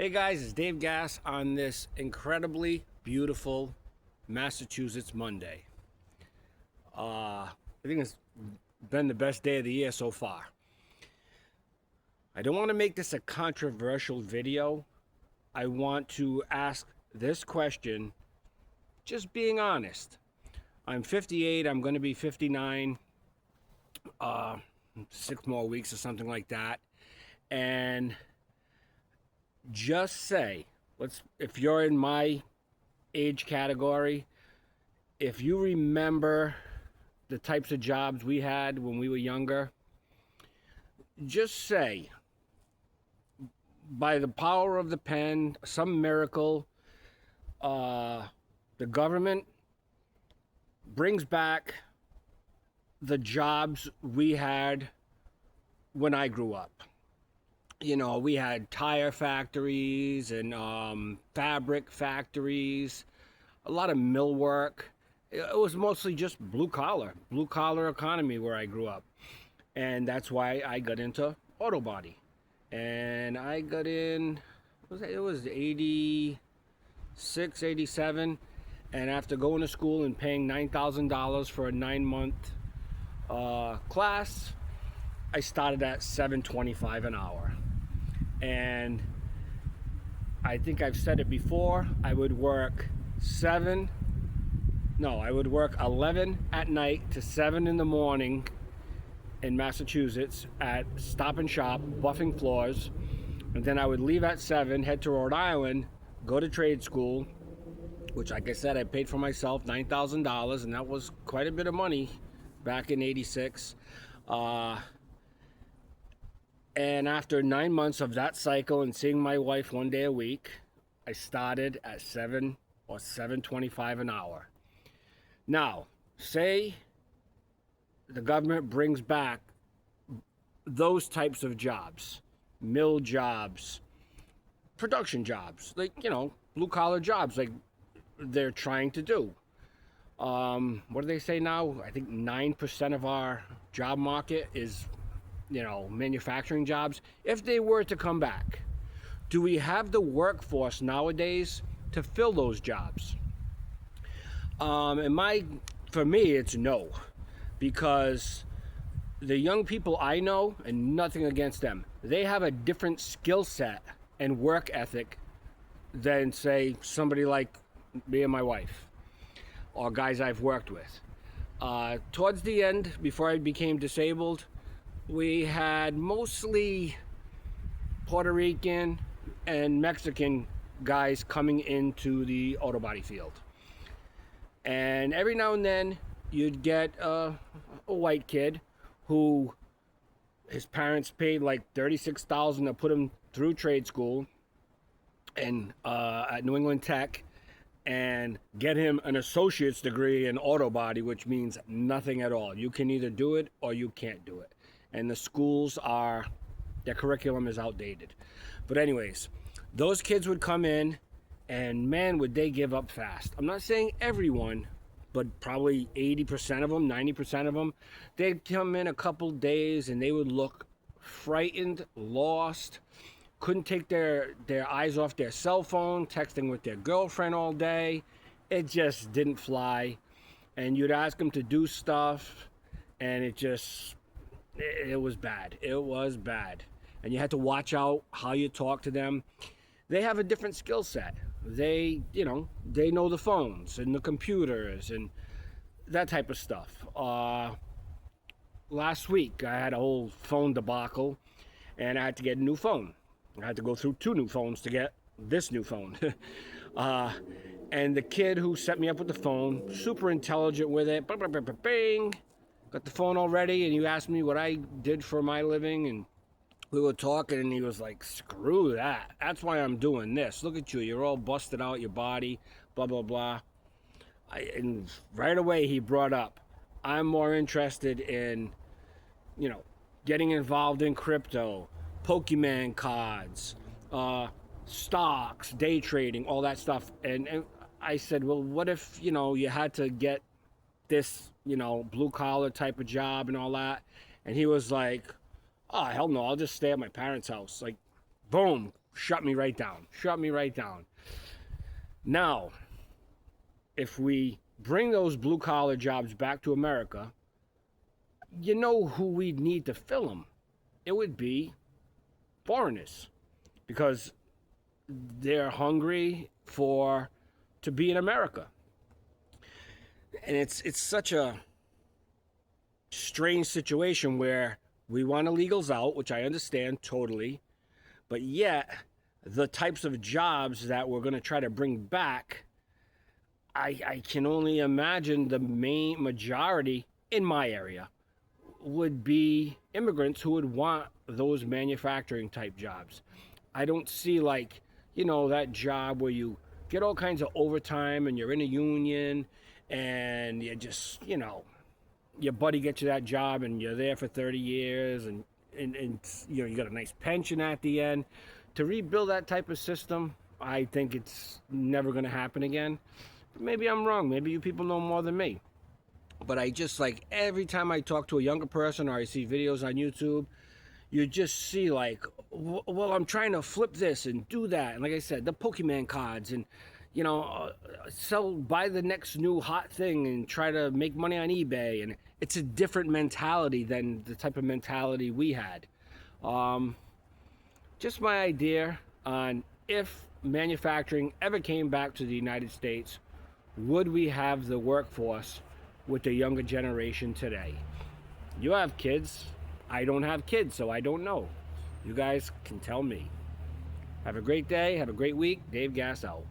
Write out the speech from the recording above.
Hey guys, it's Dave Gass on this incredibly beautiful Massachusetts Monday. I think it's been the best day of the year so far. I don't want to make this a controversial video. I want to ask this question, just being honest. I'm 58, I'm going to be 59, 6 more weeks or something like that. And just say, if you're in my age category, if you remember the types of jobs we had when we were younger, just say, by the power of the pen, some miracle, the government brings back the jobs we had when I grew up. You know, we had tire factories and fabric factories, a lot of mill work. It was mostly just blue collar economy where I grew up. And that's why I got into auto body. And I got in, it was 86, 87. And after going to school and paying $9,000 for a 9-month class, I started at $7.25 an hour. And I think I've said it before, I would work 11 at night to 7 in the morning in Massachusetts at Stop and Shop, buffing floors. And then I would leave at 7, head to Rhode Island, go to trade school, which, like I said, I paid for myself $9,000, and that was quite a bit of money back in 86. And after 9 months of that cycle and seeing my wife one day a week, I started at 7 or $7.25 an hour. Now, say the government brings back those types of jobs, mill jobs, production jobs, like, blue collar jobs, like they're trying to do. What do they say now? I think 9% of our job market is manufacturing jobs. If they were to come back, do we have the workforce nowadays to fill those jobs? For me, it's no, because the young people I know, and nothing against them, they have a different skill set and work ethic than, say, somebody like me and my wife, or guys I've worked with. Towards the end, before I became disabled, we had mostly Puerto Rican and Mexican guys coming into the auto body field. And every now and then you'd get a white kid who his parents paid like $36,000 to put him through trade school and at New England Tech, and get him an associate's degree in auto body, which means nothing at all. You can either do it or you can't do it. And the schools their curriculum is outdated. But anyways, those kids would come in, and man, would they give up fast. I'm not saying everyone, but probably 80% of them, 90% of them, they'd come in a couple days and they would look frightened, lost, couldn't take their eyes off their cell phone, texting with their girlfriend all day. It just didn't fly. And you'd ask them to do stuff, and it was bad. It was bad. And you had to watch out how you talk to them. They have a different skill set. They know the phones and the computers and that type of stuff. Last week, I had a whole phone debacle, and I had to get a new phone. I had to go through 2 new phones to get this new phone. And the kid who set me up with the phone, super intelligent with it, bang, got the phone already, and you asked me what I did for my living, and we were talking, and he was like, screw that. That's why I'm doing this. Look at you. You're all busted out, your body, blah, blah, blah. And right away he brought up, I'm more interested in, getting involved in crypto, Pokemon cards, stocks, day trading, all that stuff. And I said, well, what if, you had to get this, blue collar type of job and all that? And he was like, oh, hell no, I'll just stay at my parents' house. Like, boom, shut me right down. Shut me right down. Now, if we bring those blue collar jobs back to America, you know who we'd need to fill them? It would be foreigners, because they're hungry to be in America. And it's such a strange situation where we want illegals out, which I understand totally, but yet the types of jobs that we're going to try to bring back, I can only imagine the main majority in my area would be immigrants who would want those manufacturing type jobs. I don't see, like, that job where you get all kinds of overtime and you're in a union and you just, your buddy gets you that job and you're there for 30 years and you got a nice pension at the end. To rebuild that type of system, I think it's never going to happen again. But maybe I'm wrong. Maybe you people know more than me. But I just, like, every time I talk to a younger person or I see videos on YouTube, you just see, like, well, I'm trying to flip this and do that. And like I said, the Pokemon cards and, buy the next new hot thing and try to make money on eBay. And it's a different mentality than the type of mentality we had. Just my idea on if manufacturing ever came back to the United States, would we have the workforce with the younger generation today? You have kids. I don't have kids, so I don't know. You guys can tell me. Have a great day. Have a great week. Dave Gass out.